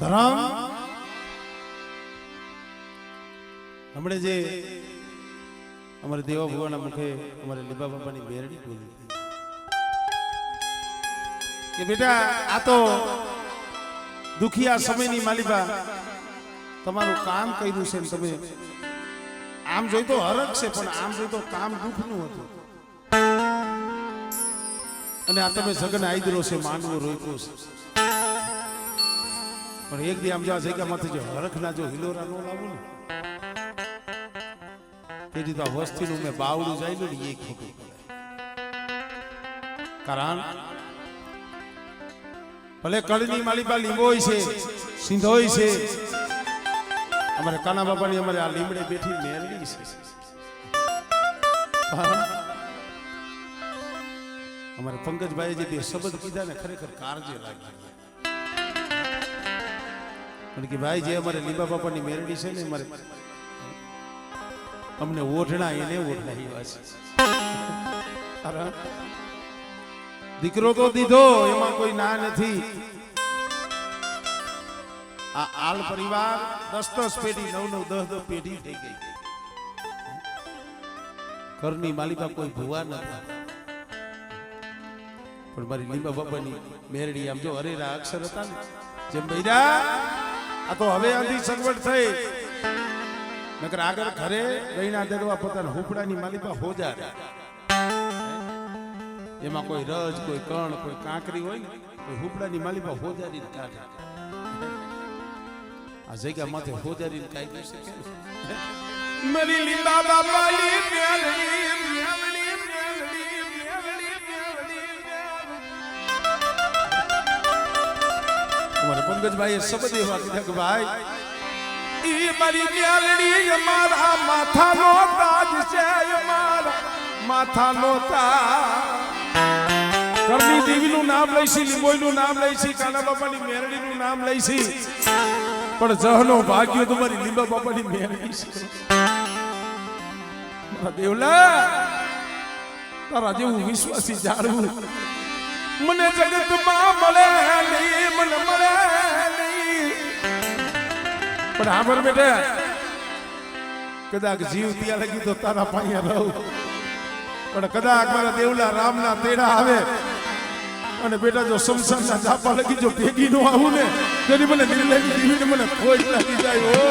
ધરમ હમણે જે અમારે દેવા ભુવાના મુખે અમારે લીબા બાપાની બેરડી બોલી કે બેટા આ તો દુખિયા સમયની માલિકા તમારું કામ કર્યું છે ને તમે આમ જોઈ તો હરખ છે પણ આમ જોઈ તો કામ દુઃખનું હતું અને આ તમે સગન આઈદરો છે માનવો રોક્યો છે પણ એક દી આમ જો જગ્યામાંથી જો હરખના જો હિલોરા નો લાવું ને તેથી તો આ વસ્તીનું મેં બાવડું જાય ને એ ખોટું કારણ ભલે કળની માલિકા લીંબોય છે સિંધોય છે અમારે કાના બાપાની અમારે આ લીમડે બેઠી મેરડી છે અમારે પંકજભાઈ જે બે શબ્દ કીધા ને ખરેખર કારજે લાગ્યા કે ભાઈ જે અમારે લીંબા બાપાની મેરડી છે ને અમારે અમને ઓઢણા એને ઓઢણાવ્યા છે દીકરો તો દીધો એમાં કોઈ ના નથી આ આલ પરિવાર 10 પેઢી 9 10 પેઢી થઈ ગઈ ઘરની માલિકા કોઈ ભુવા નતા પણ મારી લીંબા બાપાની મેરડી આમ જો હરેરા અક્ષર હતા ને જેમ બૈરા આ તો હવે આંધી સગવડ થઈ નકર આગળ ઘરે ગઈના દેડવા પોતાના હુપડાની માલિકા હોજા એમાં કોઈ રજ કોઈ કણ કોઈ કાંકરી હોય ને કોઈ હુપડાની માલિકા હોજારી કાઢે આ જગ્યા માથે હોજારી કાઢી શકે મારી લીંબા બાપાની મેરડી અમારે પંકજભાઈ એ શબ્દ એવા કીધા કે ભાઈ ઈ મારી મેલડી અમારા માથાનો તાજ છે અમારા માથાનો તાજ ઘરની દેવીનું નામ લઈશી લીંબોઈનું નામ લઈશી કાના બાપાની મેરડીનું નામ લઈશી પણ જહનો ભાગ્યો તમારી લીંબા બાપાની મેરડી છે મારા દેવલા તારા જેવું વિશ્વાસી જાળવું મને જગતમાં મળે નહીં મને મળે નહીં પણ આભર બેટા કદાચ જીવ ત્યાં લગી તો તારા પાયા રહું પણ કદાચ મારા દેવલા રામના તેડા આવે અને બેટા જો શમશાનના જાપા લગી જો ભેગી નો આવું ને તેની મને નિર્લજ્જ દીવીને મને ખોટ લાગી જાય હો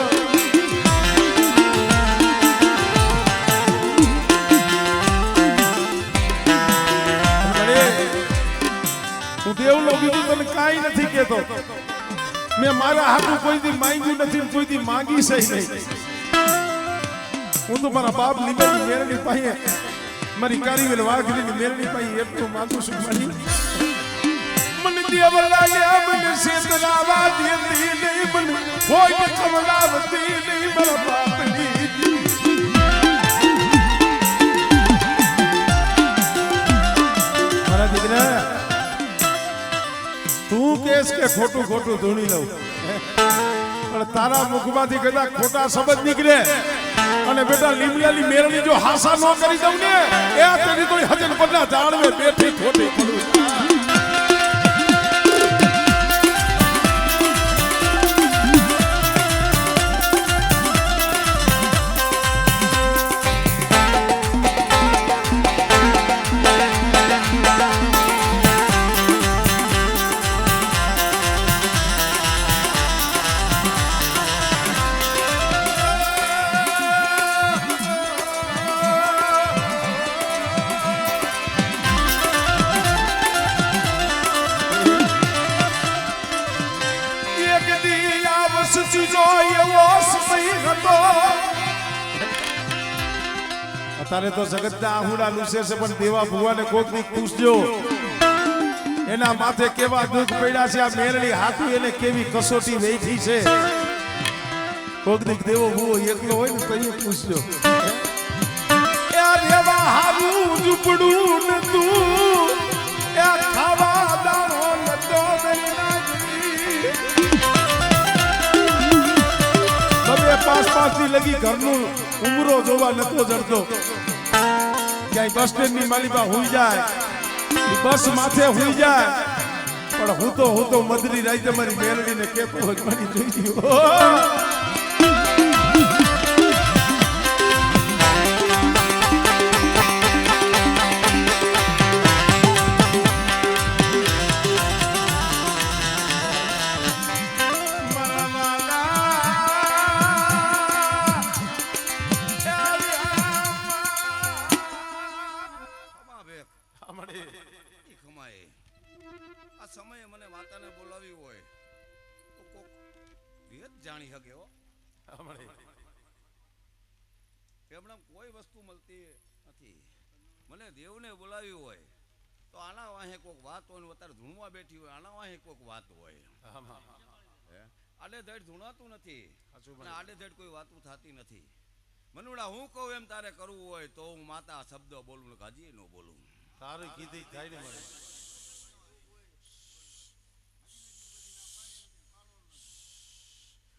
હું દેવલો બીજું તને કાંઈ નથી કેતો મેં મારા હાથું કોઈ દી માંગ્યું નથી કોઈ દી માંગી છે નહીં હું તો મારા બાપ લીંબાની મેરડી પાસે મારી કારીવેલ વાઘરીની મેરડી પાસે એટલું માંગુ છું મારી મને દેવ લાગ્યા મને શેતરાવા દેતી નહીં મને કોઈ કમલાવતી નહીં મારા બાપની મારા દીકરા તું કેસ કે ખોટું ખોટું ધૂણી લઉં પણ તારા મુખમાંથી કદાચ ખોટા શબ્દ નીકળે અને બેટા લીમડાની મેરડી જો હાસા ન કરી દઉં ને એ તેની તો હજન પરના જાળવે બેઠી ખોટી પડું અત્યારે તો જગતના આહુડા લૂસે છે પણ દેવા ભુવાને કોક ની પૂછજો એના માથે કેવા દુઃખ પડ્યા છે આ મેરડી હાથું એને કેવી કસોટી વેઠી છે કોક દીક દેવો ભુવો એકલો હોય ને તો પૂછજો એ દેવા હારું ઝૂપડું ન તું એ ખાવા દાણો ન તો તમે 5-5 થી લગી ઘરનું ઉમરો જોવા નતો જડતો ક્યાંય બસ સ્ટેન્ડ ની માલિકા હોઈ જાય બસ માથે હોઈ જાય પણ હું તો મધરી રાઈ તમારી મેલડીને કેતો હોય મારી જોઈ ગયો સમયે મને વાતાને બોલાવી હોય તો કોક ભેદ જાણી શકે હો હમણાં કોઈ વસ્તુ મળતી નથી મને દેવને બોલાવી હોય તો આના વાહે કોક વાત હોય ને અત્યારે ધૂણવા બેઠી હોય આના વાહે કોક વાત હોય આડે ધડ ધૂણાતું નથી અને આડે ધડ કોઈ વાતું થતી નથી મનુડા હું કહું એમ તારે કરવું હોય તો હું માતા શબ્દ બોલું ને ગાજી ન બોલું તારું કીધી થાય ને મને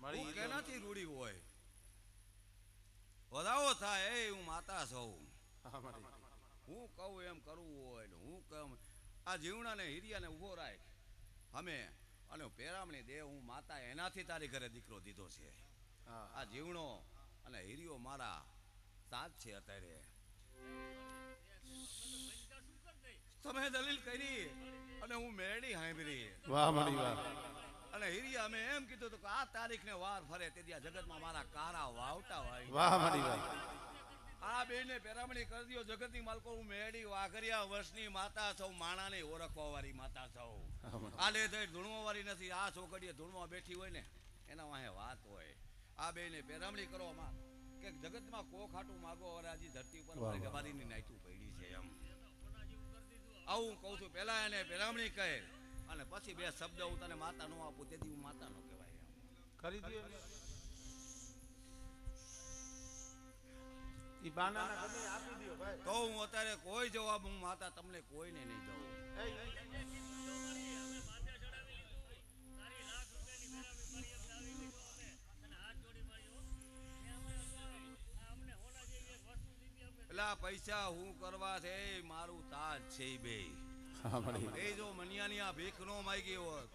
હું કેનાથી રૂડી હોય વધાવો થાય એ હું માતા છું હું કહું એમ કરવું હોય ને હું કહું આ જીવણાને હીરિયાને ઉભો રાખ અમે અને પેરામણી દે હું માતા એનાથી તારી ઘરે દીકરો દીધો છે આ જીવણો અને હીરિયો મારા સાથ છે અત્યારે તમે દલીલ કરી અને હું મેળી હાંભરી વાહ મારી વાહ અને હીરિયા અમે એમ કીધું કે આ તારીખને વાર ફરે તેથી આ જગતમાં મારા કારા વાવટા હોય વાહ મારી વાહ આ બેને પેરામણી કરી દયો જગતની માલકો હું મેડી વાઘરિયા વર્ષની માતા છું માણાને ઓળખવા વાળી માતા છું આલે થઈ ધૂણવા વાળી નથી આ છોકરીએ ધૂણવા બેઠી હોય ને એના વાહે વાત હોય આ બેને પેરામણી કરો માં કે જગતમાં કોખાટું માગો વરાજી ધરતી ઉપર ગવારીની નાઈતું પડી છે એમ આવું કહું છું પેલા એને પેરામણી કહે અને પછી બે શબ્દ હું તને માતા નો આપું તેથી હું માતા નો કહેવાય એમ કરી દો ઈ બાનાના ગમે આપી દો ભાઈ તો હું અત્યારે કોઈ જવાબ હું માતા તમને કોઈને નહીં દઉં પેલા પૈસા હું કરવા છે મારું તાજ છે બે એ જો મનિયાની આ ભીખ નો માગી હોત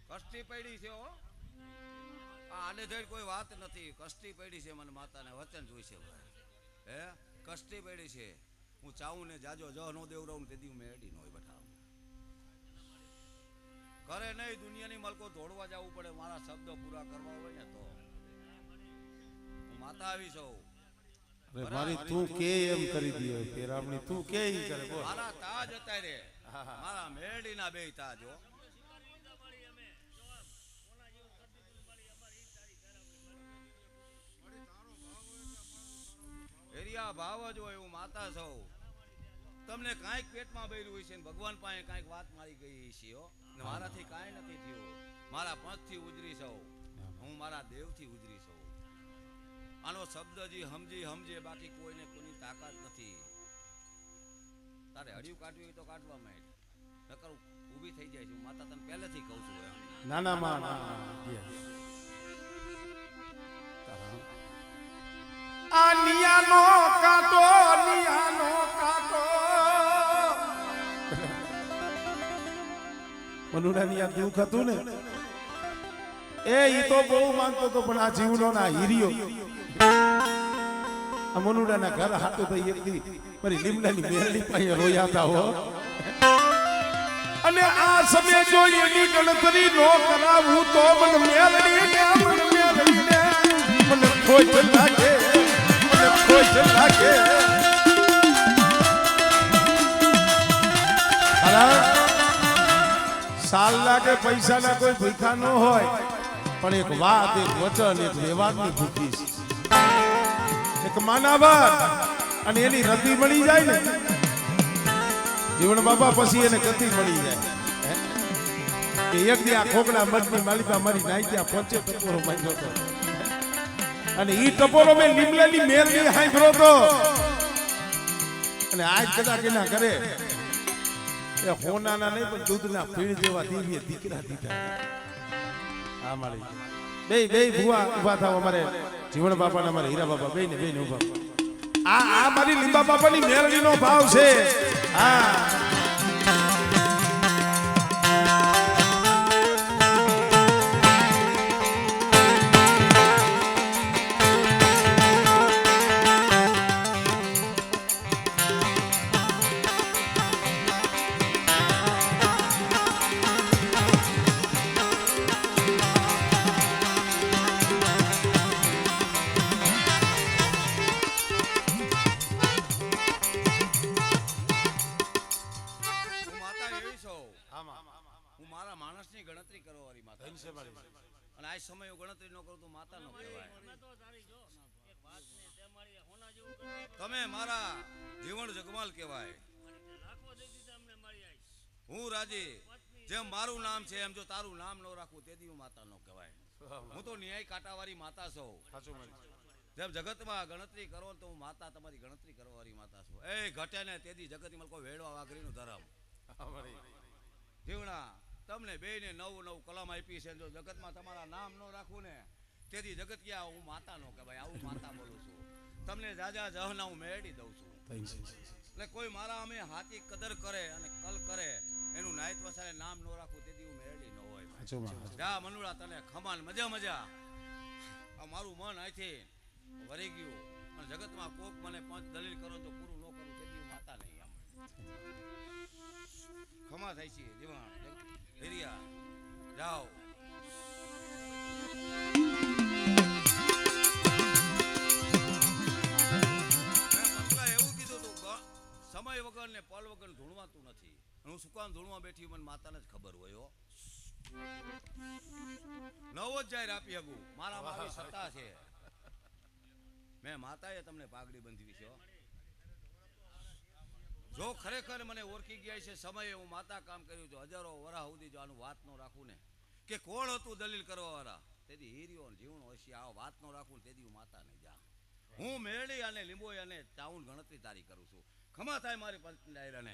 કષ્ટી પડી છે હો આડે ધડ કોઈ વાત નથી કષ્ટી પડી છે મને માતાને વચન જોઈશે હે કષ્ટી પડી છે હું ચાહું ને જાજો જ નો દેવરાવું તેથી મેળી નો બઠાવ કરે નહીં દુનિયાની માલકો દોડવા જવું પડે મારા શબ્દ પૂરા કરવા હોય ને તો હું માતા આવી છું અરે મારી તું કે એમ કરી દીયો પેરામણી તું કે ઈ કરે બોલ મારા તાજ અત્યારે મારા મેળીના બે તાજ હો એરિયા ભાવ જ હોય હું માતા છું તમને કાંઈક પેટમાં બેર્યું હોય છે ને ભગવાન પાસે કાંઈક વાત મારી ગઈ છે હો ને મારાથી કાંઈ નથી થયું મારા પંથથી ઉજરી છું હું મારા દેવથી ઉજરી છું આનો શબ્દ જી સમજે બાકી કોઈને કોઈની તાકાત નથી તારે હડિયું કાઢવી હોય તો કાઢવા માંડ નકર ઊભી થઈ જાય છે હું માતા તને પહેલેથી કહું છું એમ નાના માં આ નિયાનો કાંટો મનુડાની આ દુઃખ હતું ને એ ઈ તો બહુ માનતો તો પણ આ જીવનો ના હીરિયો આ મનુડાના ઘર હાટો તો એક દી મારી લીમડાની મેરડી પાસે રોયા હતા હો અને આ સમય જો એની ગણતરી નો કરાવું તો મને મેલડી મને ખોજ લાગે સાલ લાગે પૈસા ના કોઈ ભૂખા ન હોય પણ એક વાત એક વચન એક વ્યવહારની ભૂખી છે એક માનાવર અને એની રતિ મળી જાય ને જીવન બાબા પછી એને ગતિ મળી જાય કે એક દી આ ખોકડા મઠની માલિકા મારી નાઈ ત્યાં પંચે ટપોરો માંગ્યો હતો અને ઈ ટપોરો મેં લીમલાની મેરની હાંભળ્યો તો અને આજ કદાચ એના ઘરે એ હોનાના નહીં પણ દૂધના પીણ જેવા દિવ્ય દીકરા દીધા. હા મારી બે ભુવા ઉભા થાવ. અમારે જીવણ બાપા ને અમારે હીરા બાપા બે ને ઉભા. આ મારી લીંબા બાપાની મેરડીનો ભાવ છે. હા ગણતરી કરવાવાળી માતા અને આ સમય ગણતરી ન કરું તો માતા નો કહેવાય. તમે મારા જીવન જગમાલ કહેવાય. હું રાજી જેમ મારું નામ છે એમ જો તારું નામ ન રાખું તે દી માતા નો કહેવાય. હું તો ન્યાય કાંટાવાળી માતા છું. જેમ જગતમાં ગણતરી કરો તો હું માતા તમારી ગણતરી કરવાવાળી માતા છું. એ ઘટે ને તે દી જગતમાં લોકો વેડવા વાઘરીનું ધરમ જીવણા તમને બેને નવું કલમ આપી છે. જો જગતમાં તમારા નામ ન રાખવું ને તેથી જગત ક્યાં હું માતા નો કહેવાય. આવું માતા બોલું છું. તમને જાજા જહના હું મેળવી દઉં છું. એટલે કોઈ મારા અમે હાથી કદર કરે અને કલ કરે એનું નાયત વસારે નામ ન રાખવું તેથી હું મેળવી ન હોય. જા મનુડા તને ખમાન મજા આ મારું મન અહીંથી વરી ગયું અને જગતમાં કોક મને પાંચ દલીલ કરો તો પૂરું ન કરું તેથી હું માતા નહીં. આમ ખમા થાય છે જીવન હિરિયા જાઓ. એવું કીધું તું સમય વગર ને પલ વગર ધૂણવાતું નથી. હું શું કામ ધૂણવા બેઠી મને માતાને જ ખબર હોય. નવો જ જાહેર આપી હગું મારા મારી સત્તા છે. મેં માતાએ તમને પાઘડી બંધવી છે. જો ખરેખર મને ઓળખી ગયા છે સમયે હું માતા કામ કર્યું છે. હજારો વરા સુધી જો આનું વાત ન રાખું ને કે કોણ હતું દલીલ કરવા વાળા તેથી હીરિયો જીવણ હોય છે. આ વાત ન રાખું તેથી હું માતા નહીં જા. હું મેળી અને લીંબોઈ અને ચાઉન ગણતરી તારી કરું છું. ખમા થાય મારી પંચ ડાયરાને.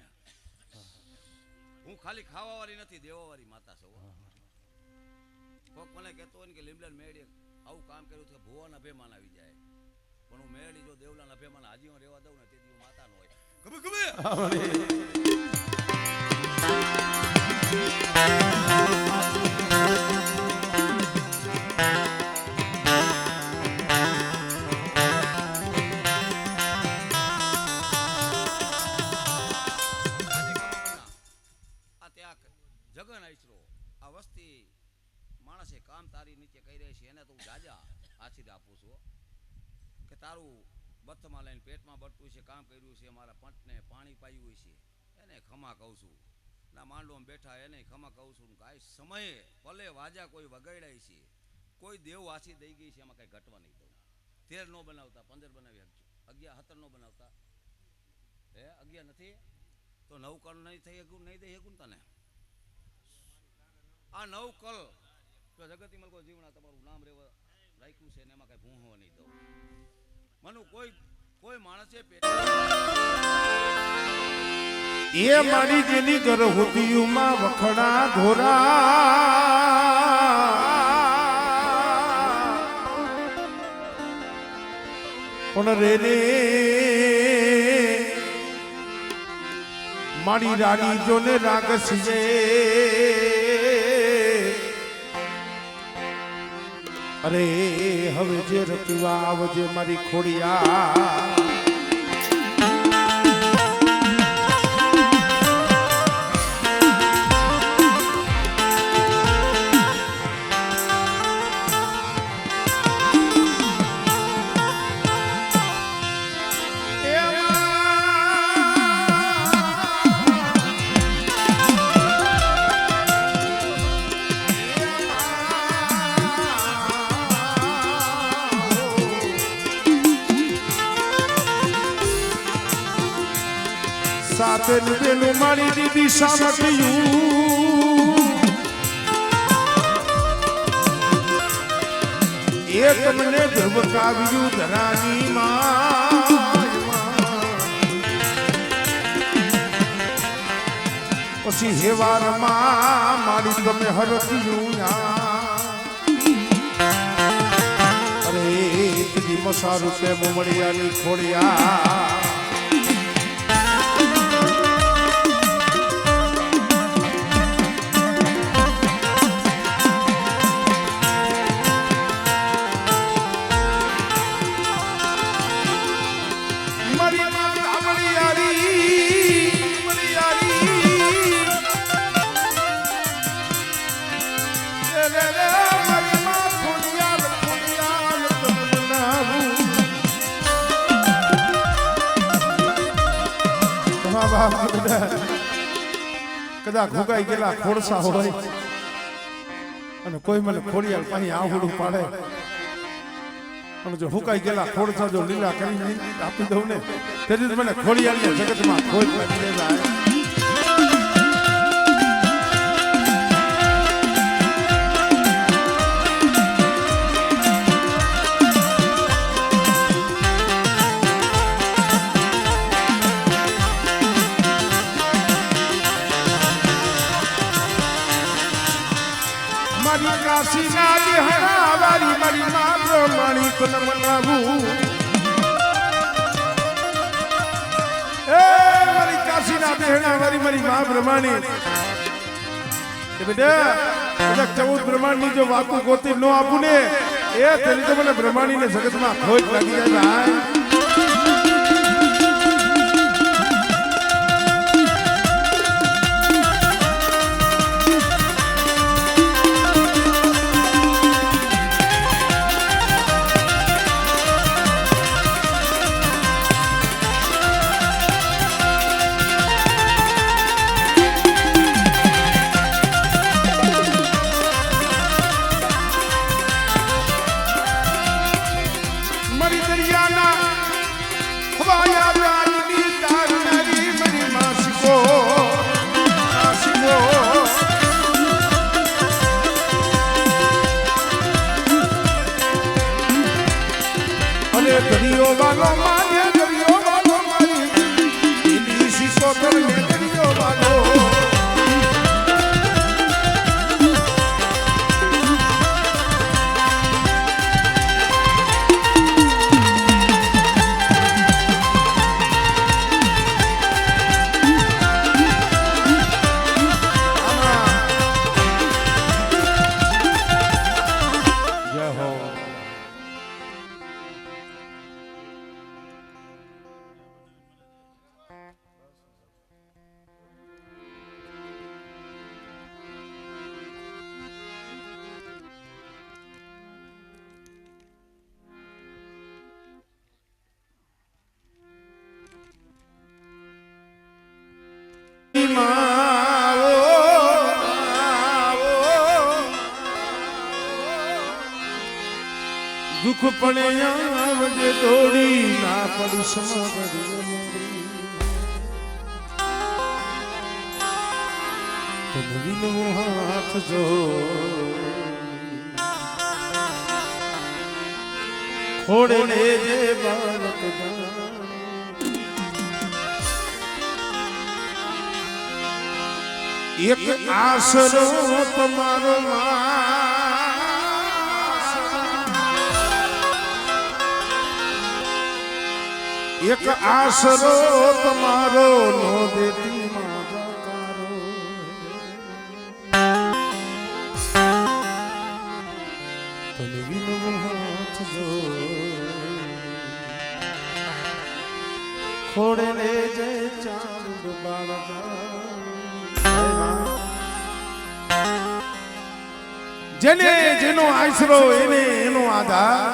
હું ખાલી ખાવા વાળી નથી દેવા વાળી માતા છું. કોક મને કહેતો હોય ને કે લીમડા મેળી આવું કામ કર્યું છે ભુવાના અભિમાન આવી જાય પણ હું મેળી જો દેવલાના અભિમાન હાજી હું રહેવા દઉં ને તેથી હું માતા ન હોય. જગન આઈસરો આ વસ્તી માણસે કામ તારી નીચે કહી રહી છે એને તો હું જાજા આશીર્વાદ આપું છું કે તારું બથમાં લઈને પેટમાં બળતું છે કામ કર્યું છે મારા પંટને પાણી પાયું છે એને ખમા કહું છું. ના માંડવામાં બેઠા એને ખમા કહું છું. કાંઈ સમયે ભલે વાજા કોઈ વગાડ્યા છે કોઈ દેવ આશી દઈ ગઈ છે એમાં કાંઈ ઘટવા નહીં દઉં. 13 નો બનાવતા 15 બનાવી શકજો. 11 17 નો બનાવતા 11 નથી તો 9 કલ નહીં થઈ શકું નહીં દઈ શકું તને. આ 9 કલ જો જગતી મલકો જીવણા તમારું નામ રેવા રાખ્યું છે ને એમાં કાંઈ ભૂંહવા નહીં દઉં. મનુ કોઈ માણસે એ મારી જેની ગરહુતીમાં વખણા ધોરા પણ રેને મારી રાણી જોને રાગસ છે. અરે હવે જે રતિવા આવજે મારી ખોડિયા. સાથે પેલું મારી દીદી સામઠિયું એ તમને ધબકાવ્યું ધરાની માં પછી હેવારમાં મારી તમે હરખ્યું અરે તીજી મસારું તે મુમડિયાની ખોડિયા કદાચ ભોગાઈ ગયેલા ખોડસા હોય અને કોઈ મને ખોડિયાલ પાણી આહુડું પાડે અને જો હુકાઈ ગયેલા ખોડસા જો લીલા કરીને આપી દઉં ને તેથી જ મને ખોડિયાલને જગતમાં ખોજ લાગી જાય. કાશીના દેહણા વારી મારી માં બ્રહ્મણી કન મનાવું એ મારી કાશીના દેહણા વારી મારી માં બ્રહ્મણી કે બેટા કદાચ 14 બ્રહ્માંડની જો વાતો ગોતી ન આપું ને એ તેની તો મને બ્રહ્મણીને જગતમાં ખોજ લાગી જાય ભાઈ. દરિયો વાલો મારે દરિયો વાલો મારી ઇલી શીશો તરને દરિયો વાલો દુઃખ પડે આવજે દોડી ના પડી સમગરી નવીનો હાથ જો ખોડે જે બાળક એક આશરો તમારો એક આશરો તમારો નો દેતી મારો તમે વિનો હાથ જો ખોડે જે ચાંદ બાળકા જેને જેનો આશરો એને એનો આધાર.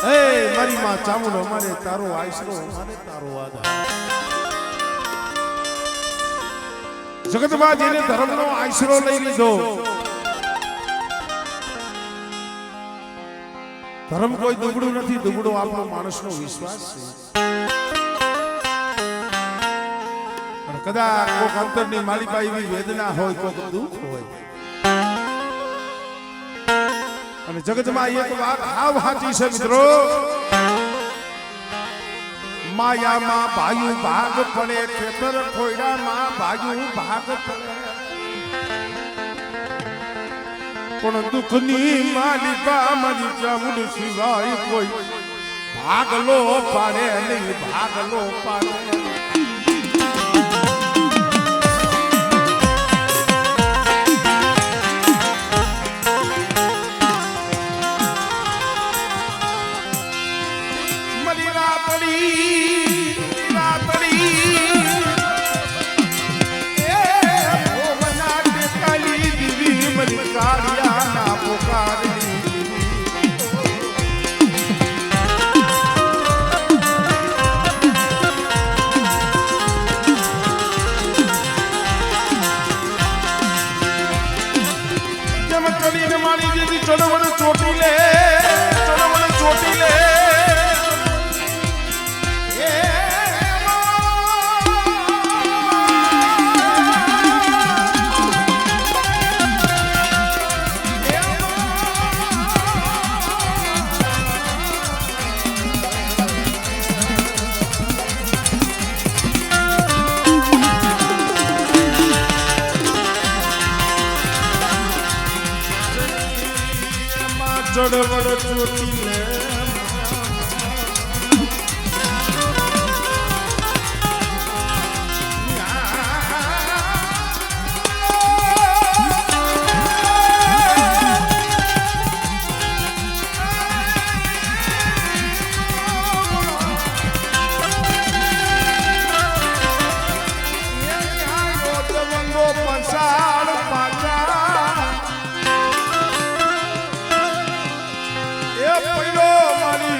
એ મારી માં ચામુંડો મારે તારો આશરો મારે તારો આધાર. જગતમાં જેને ધર્મનો આશરો લઈ લીધો ધર્મ કોઈ દુબળું નથી, દુબળો આપણો માણસનો વિશ્વાસ છે. અને કદાચ કોઈક અંતરની માલિકા એવી વેદના હોય, કોઈક દુઃખ હોય અને જગતમાં એક વાત હાવ સાચી છે મિત્રો, માયામાં ભાયું ભાગ પડે ખેતર ખોયડામાં ભાયું ભાગ પડે પણ દુઃખની માલિકા મારી ચામુંડ સિવાય કોઈ ભાગલો પાડે નહીં ભાગલો પાડે ચડવણ ચોટી લે ચડવણ ચોટી લે ચડવડ ચોટી લે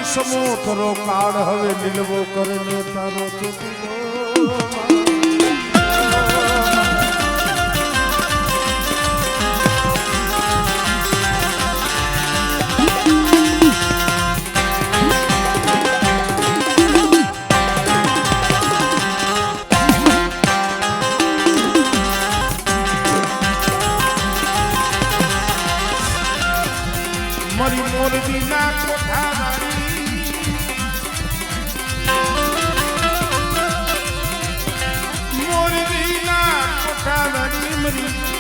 સમોતરો કાળ હવે નીલવો કરીને તારો ચોટીલો મારી મોરબીના કોઠા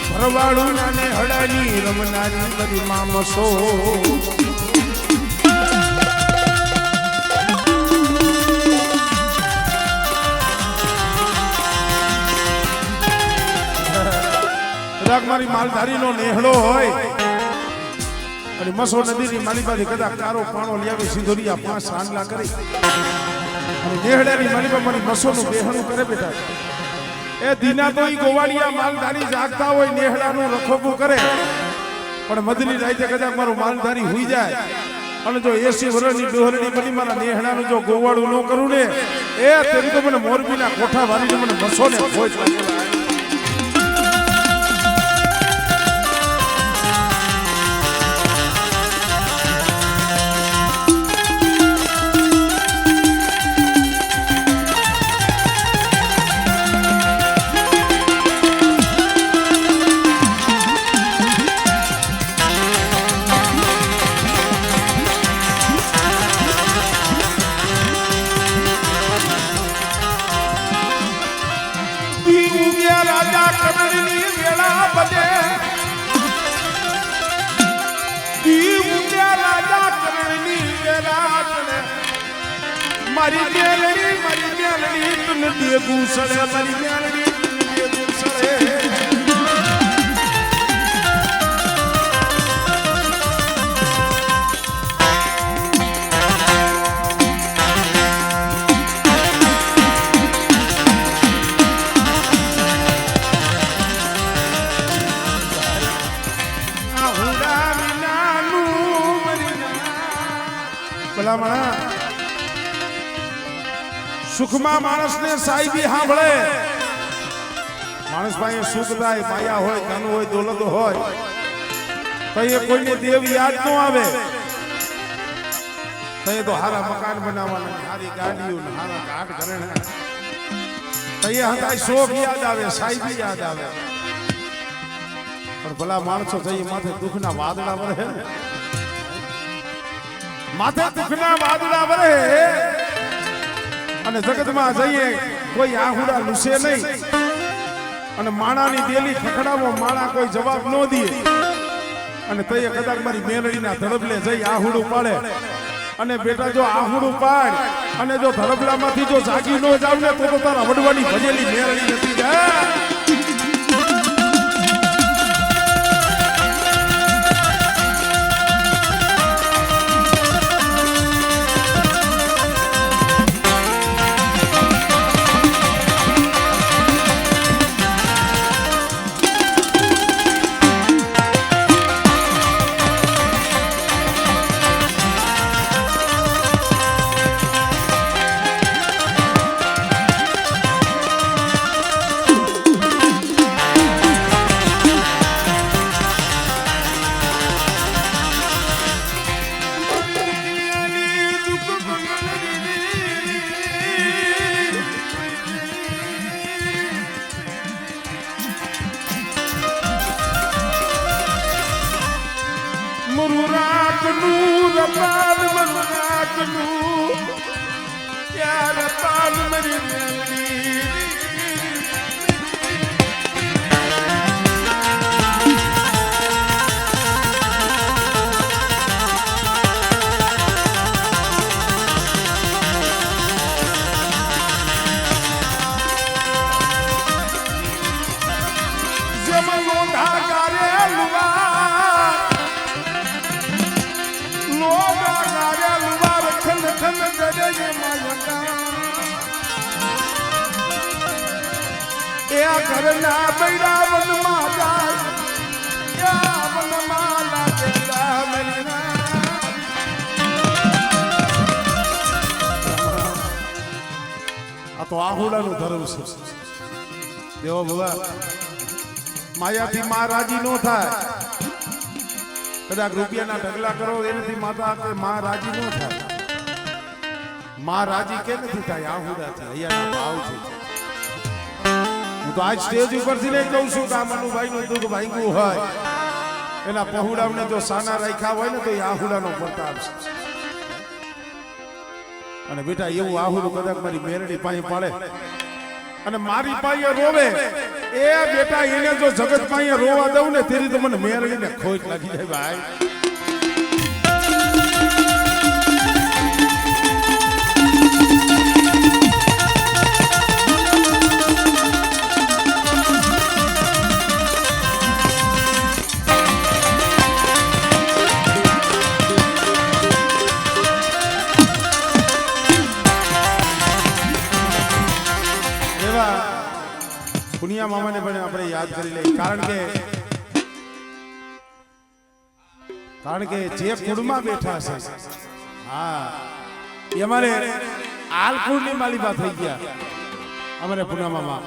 ભરવાડું નાને હડાની રમનારી બધી મામસો કદાચ મારી માલધારીનો નેહડો હોય અને મસો નદીની માલિપાથી કદાચ કારો પાણો લાવી સિંધોરિયા 5 સાંડલા કરી અને નેહડાની માલિપા મારી મસોનું બેહણું કરે બેટા એ દીના તો ઈ ગોવાળિયા માલધારી જાગતા હોય નેહડાનું રખોપું કરે પણ મધની રાતે કદાચ મારું માલધારી હોઈ જાય અને જો 80 વર્ષની ડોહરડી બની મારા નેહડાનું જો ગોવાળું ન કરું ને એ તેરી તો મને મોરબીના કોઠા વાળીને મને મસો ને ખોજ લાગે મારી મેલડી તું દે ગુસળે મારી મેલડી તું દે ગુસળે ભલામણા સુખમાં માણસને સાહેબી સાંભળે માણસ પાસે સુખ થાય માયા હોય ધન હોય દોલત હોય તો એ કોઈને દેવ યાદ ન આવે તો એ તો હારા મકાન બનાવવાના હારી ગાડીઓ હારા ઘાટ ઘરેણા તો એ હતા શોખ યાદ આવે સાહેબી યાદ આવે પણ ભલા માણસો થઈ માથે દુઃખના વાદળા વરહે માથે દુઃખના વાદળા વરહે અને જગતમાં જઈએ કોઈ આહુડા લૂસે નહીં અને માણાની દેલી ખખડાવો માણા કોઈ જવાબ ન દે અને તઈએ કદાચ મારી મેલડીના ધડબલે જઈ આહુડું પાડે અને બેટા જો આહુડું પાડ અને જો ધડબલામાંથી જો જાગી ન જાવ ને તો તારા વડવાની ભજેલી મેલડી નથી જાય ઘરના બૈરા વનમાં જાય વનમાં લાગેલા મરીના આ તો આહુડાનું ધર્મ છે દેવો ભવા માયાથી માં રાજી ન થાય કદાચ રૂપિયાના ઢગલા કરો એનાથી માતા કે માં રાજી ન થાય માં રાજી કેમ નથી થાય આહુડાથી અહીંયાના ભાવ છે હું તો આજ સ્ટેજ ઉપરથી નહીં કહું છું કે આ મનુભાઈ નું દુઃખ ભાંગ્યું હોય એના પહોળામને જો સાના રાખ્યા હોય ને તો એ આહુડાનો પ્રતાપ છે અને બેટા એવું આહુડું કદાચ મારી મેરડી પાસે પડે અને મારી પાસે રોવે એ બેટા એને જો જગત પાસે રોવા દઉં ને તેરી તો મને મેરડીને ખોટ લાગી જાય ભાઈ પુનિયા મામાને પણ આપણે યાદ કરી લઈએ કારણ કે જે કુળમાં બેઠા છે હા એ અમારે આલકુળની માલિકા થઈ ગયા અમારે પુનિયા મામા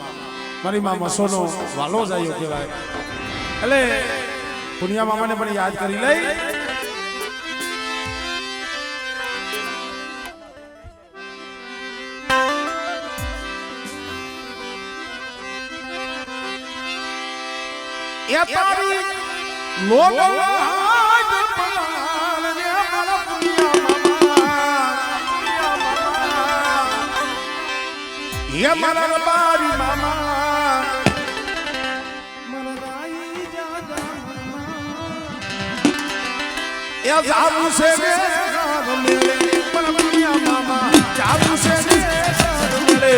મારી માં મસોનો વાલો જ આવ્યો કહેવાય એટલે પુનિયા મામાને પણ યાદ કરી લઈ એ તારી લોગવાજ પલાલ ને મારા પુનિયા મામા એ મારા રબારી મામા મારા રાઈ જાજા મામા એ જાબુ છે ને મેલે મારા પુનિયા મામા જાબુ છે ને મેલે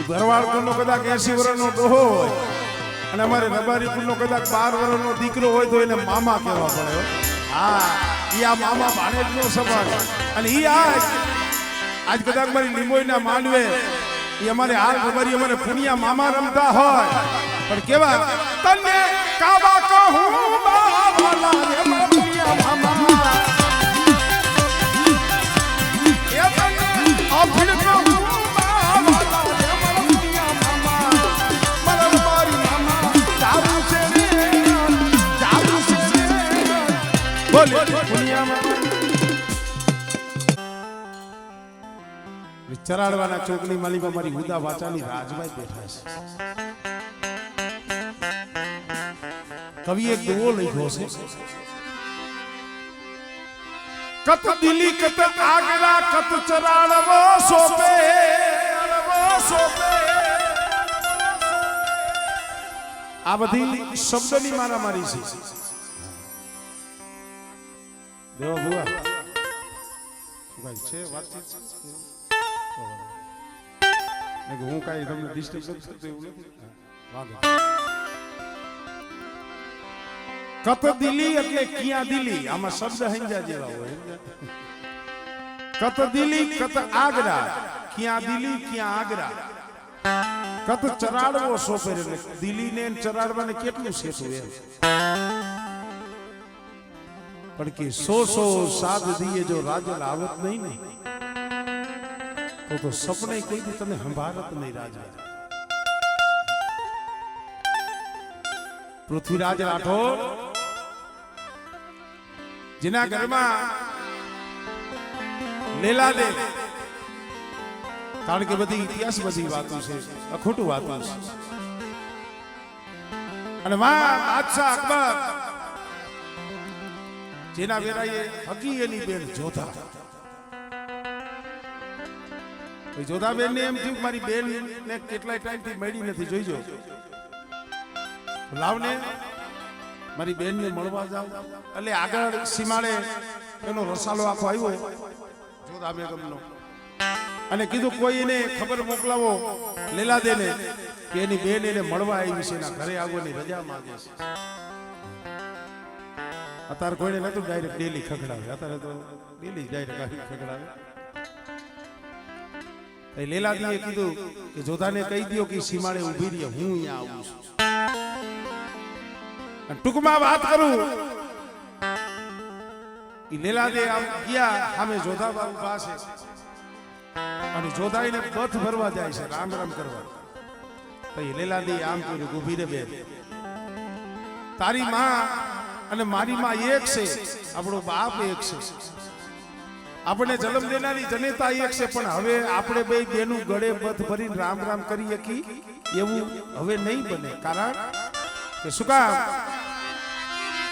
ભરવાડ કુળનો કદાચ 80 વર્ષનો ડોહો હોય અને અમારે રબારી કુળનો કદાચ 12 વર્ષનો દીકરો હોય તો એને મામા કહેવા પડે હો. હા ઈ આ મામા ભાણેજનો સવાલ અને ઈ આજ કદાચ મારી લીંબોઈના માંડવે ઈ અમારે હાલ રબારી અમારે પુણિયા મામા રમતા હોય પણ કેવા તને કાબા કહું બાવાલા રે મારા પુણિયા મામા એ તને અભિડ કહું ચરાડવાના ચોકની માલિકા મારી હુદા વાચાની રાજભાઈ બેઠા છે. કવિ એક દુઓ લખ્યો છે કત દિલી કત આગરા કત ચરાડવો સોપે આ બધી શબ્દની મારામારી છે. દેવા બુઆ ભાઈ છે વાતચીત હું કાંઈ તમને ડિસ્ટર્બ નથી કરતો એવું નથી. કત દિલી એટલે ક્યાં દિલી આમાં શબ્દ હંજા જેવા હોય. કત દિલી કત આગરા ક્યાં દિલી ક્યાં આગરા કત ચરાડવો સોપેર એટલે દિલીને ચરાડવાને કેટલું સેતું એમ પણ કે 100 સાદ દીએ જો રાજલ આવત નહીં ને તો સપને કોઈ દી તને સંભાળત નહીં રાજા. પૃથ્વીરાજ રાઠોડ જેના ઘરમાં લેલા દે કારણ કે બધી ઇતિહાસ બધી વાતો છે અખોટું વાતો છે અને બાદશાહ અકબર જેના વેરાએ હકી એની બેન જોધા જોધા બેન ને એમ થયું મારી બેન ને કેટલાય ટાઈમ થી મળી નથી જોઈજો લાવને મારી બેન ને મળવા જાવ એટલે આગળ સીમાડે એનો રસાલો આખો આવ્યો જોધા બેગમનો અને કીધું કોઈ એને ખબર મોકલાવો લેલા દે ને કે એની બેન એને મળવા આવી છે એના ઘરે આવવાની રજા માંગે છે. અત્યારે કોઈને નતું ડાયરેક્ટ ડેલી ખખડાવે અત્યારે તો ડેલી ડાયરેક્ટ ખખડાવે. લેલાદીએ કીધું કે જોધાને કહી દો કે સીમાડે ઊભી રહી હું અહીંયા આવું છું. ટૂંકમાં વાત કરું ઈ લેલાદે આમ ગયા સામે જોધા બાબુ પાસે અને જોધા એને પથ ભરવા જાય છે રામ રામ કરવા. તો એ લેલાદી આમ કર્યું ઊભી રે બેન તારી માં અને મારી માં એક છે આપણો બાપ એક છે આપણે જન્મ દેનારી જનેતા એક છે પણ હવે આપણે બે બેનું ગળે બધ ભરીને રામ રામ કરી શકી એવું હવે નહીં બને. કારણ કે શું કામ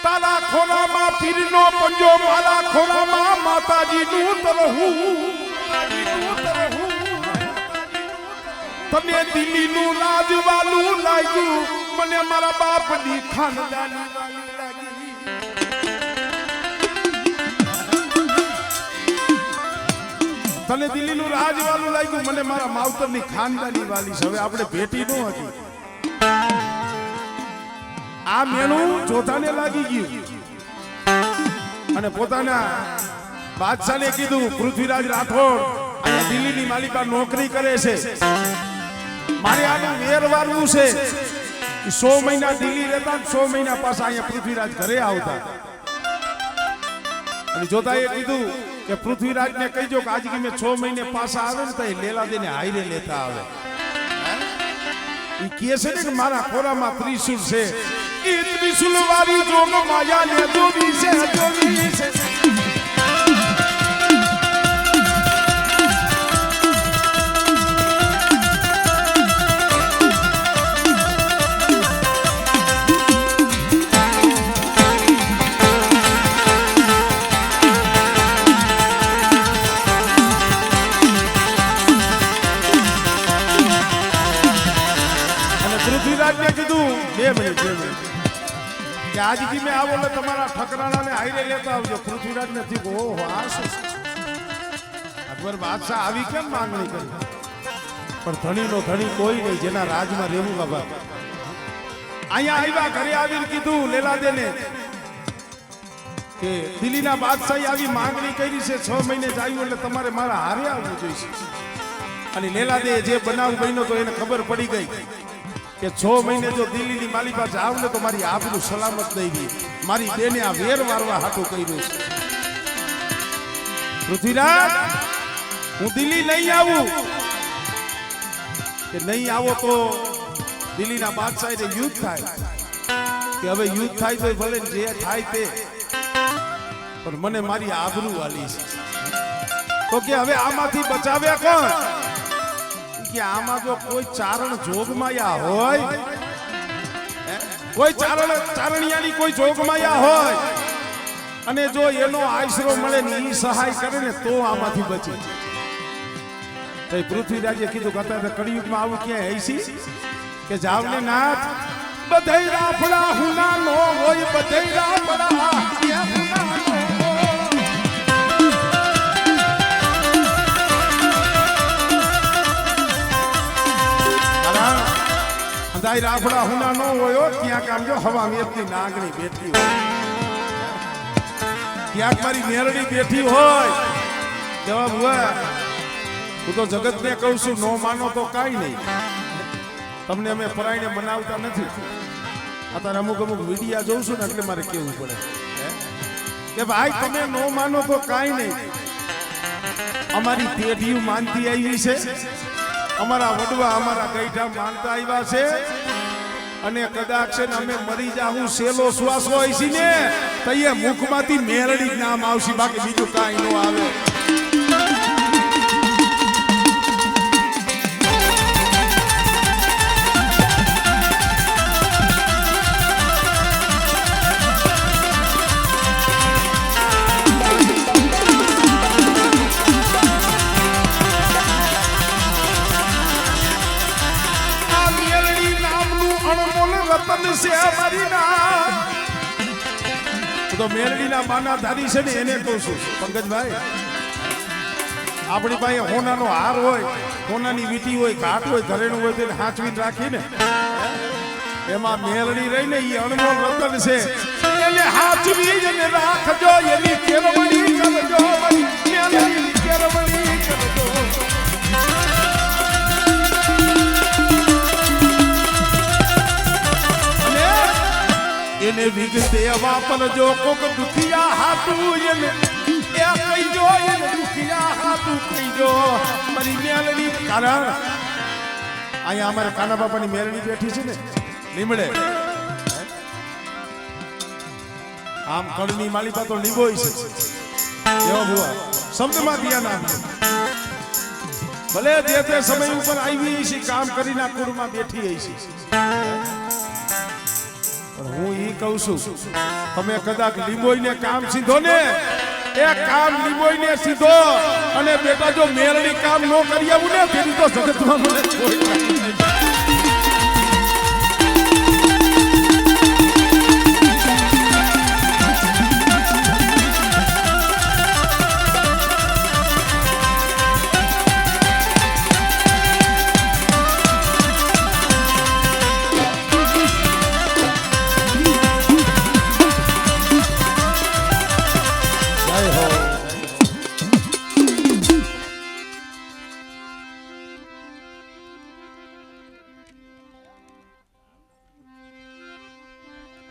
તારા ખોરામાં પીરનો પંજો મારા ખોરામાં માતાજીનું તરહું તને દિલ્હીનું રાજવાલું લાગ્યું મને મારા બાપની ખાનદાની વાલી લાગી. તને દિલ્હીનું રાજવાલું લાગ્યું મને મારા માવતરની ખાનદાની વાલી છે. હવે આપણે ભેટી ન હતી આ મેણું જોધાને લાગી ગયું અને પોતાના બાદશાહને કીધું પૃથ્વીરાજ રાઠોડ અહીંયા દિલ્હીની માલિકા નોકરી કરે છે મારે આનું વેર વારવું છે. 100 મહિના દિલ્હી રહેતા 100 મહિના પાછા અહીંયા પૃથ્વીરાજ ઘરે આવતા અને જોધાએ કીધું કે પૃથ્વીરાજને કહીજો કે આજ મેં 6 મહિને પાછા આવે ને તો લેલા દેને હાઈરે લેતા આવે. ઈ કહે છે ને કે મારા ખોરામાં ત્રિશુલ છે ઈ ત્રિશુલ વાળી જોગ માયા ને જોવી છે જોવી છે. પૃથ્વીરાજને કીધું 2 મિનિટ કે આજ દી મેં આવો એટલે તમારા ઠકરાણાને હાઈરે લેતા આવજો. પૃથ્વીરાજને થયું ઓહો આ શું અકબર બાદશાહ આવી કેમ માંગણી કરી પણ ધણીનો ધણી કોઈ નહીં જેના રાજમાં રહેવું બાબા. અહીંયા આવ્યા ઘરે આવીને કીધું લેલાદેને કે દિલ્હીના બાદશાહી આવી માંગણી કરી છે 6 મહિને જ આવ્યું એટલે તમારે મારા હારે આવવું જોઈશે. અને લેલાદે જે બનાવ બન્યો તો એને ખબર પડી ગઈ કે 6 મહિને જો દિલ્હીની માલી પાસે આવ ને તો મારી આબરૂ સલામત નહીં રહી. મારી બેને આ વેર વારવા હાટું કર્યું છે. પૃથ્વીરાજ હું દિલ્હી નહીં આવું કે નહીં આવો તો દિલ્હીના બાદશાહને યુદ્ધ થાય કે હવે યુદ્ધ થાય તો ભલે જે થાય તે પણ મને મારી આબરૂ વાલી છે. તો કે હવે આમાંથી બચાવ્યા કોણ કે આમાં જો કોઈ ચારણ જોગમાયા હોય કોઈ ચારણિયાની કોઈ જોગમાયા હોય અને જો એનો આશરો મળે ને ઈ સહાય કરે ને તો આમાંથી બચે. તો પૃથ્વીરાજે કીધું કે અત્યારે કળિયુગમાં આવું ક્યાંય હૈસી કે જાવને નાથ બધાય રાફડા હુના નો હોય બધાય રાફડા એ હુના નો બધાય રાફડા હુના નો હોય ક્યાંક આમ જો હવા મેપની નાગણી બેઠી હોય ક્યાંક મારી મેરડી બેઠી હોય જવાબ હોય હું તો જગતને કહું છું નો માનો તો કાંઈ નહીં. તમને અમે પરાઈને બનાવતા નથી. અત્યારે અમુક વિડીયા જોઉં છું ને એટલે મારે કેવું પડે કે ભાઈ તમે નો માનો તો કાંઈ નહીં. અમારી પેઢીઓ માનતી આવી છે, અમારા વડવા અમારા ગઈઠા માનતા આવ્યા છે અને કદાચ છે ને અમે મરી જાહું સેલો શ્વાસ હોય છે ને તો એ મુખમાંથી મેરડી જ નામ આવશે, બાકી બીજું કાંઈ ન આવે. તો મેરડીના માના ધારી છે ને એને કહું છું પંકજભાઈ, આપણી પાસે હોનાનો હાર હોય, હોનાની વીટી હોય, ઘાટ હોય, ઘરેણું હોય તેને હાંચવીને રાખીને એમાં મેરડી રહીને એ અણમોલ રતન છે એને હાંચવી અને રાખજો, એની કેળવણી કરજો, મેરડીની કેળવણી કરજો. એને વિગતે વાપરજો કોક દુખિયા હાથું એને એ કહીજો, એને દુખિયા હાથું કહીજો મારી મેલડી. કારણ અહીંયા અમારે કાના બાપાની મેલડી બેઠી છે ને લીમડે, આમ કળની માલિકા તો લીબોય છે એવા ભુવા શબ્દમાં ધ્યાન આપજો. ભલે જે તે સમય ઉપર આવી છે કામ કરીને કુળમાં બેઠી છે. હું ઈ કહું છું તમે કદાચ લીંબોઈને કામ સીધો ને એ કામ લીંબોઈને સીધો અને બેટા જો મેરડી કામ ન કરી આવું ને તેની તો જગતમાં મને કોઈ